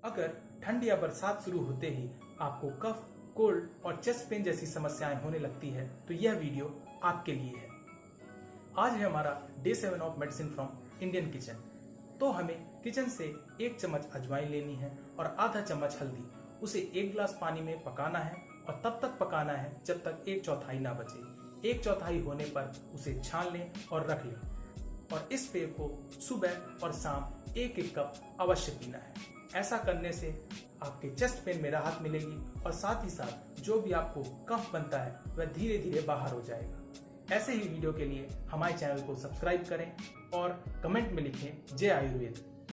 अगर ठंड या बरसात शुरू होते ही आपको कफ, कोल्ड और चेस्ट पेन जैसी समस्याएं होने लगती है तो यह वीडियो आपके लिए है। आज है हमारा day 7 of medicine from Indian kitchen. तो हमें किचन से 1 चम्मच अजवाइन लेनी है और आधा चम्मच हल्दी। उसे 1 गिलास पानी में पकाना है और तब तक पकाना है जब तक 1/4 ना बचे। 1/4 होने पर उसे छान लें और रख लें। और इस पेय को सुबह और शाम 1-1 कप अवश्य पीना है। ऐसा करने से आपके चेस्ट पेन में राहत मिलेगी और साथ ही साथ जो भी आपको कफ बनता है वह धीरे धीरे बाहर हो जाएगा। ऐसे ही वीडियो के लिए हमारे चैनल को सब्सक्राइब करें और कमेंट में लिखें जय आयुर्वेद।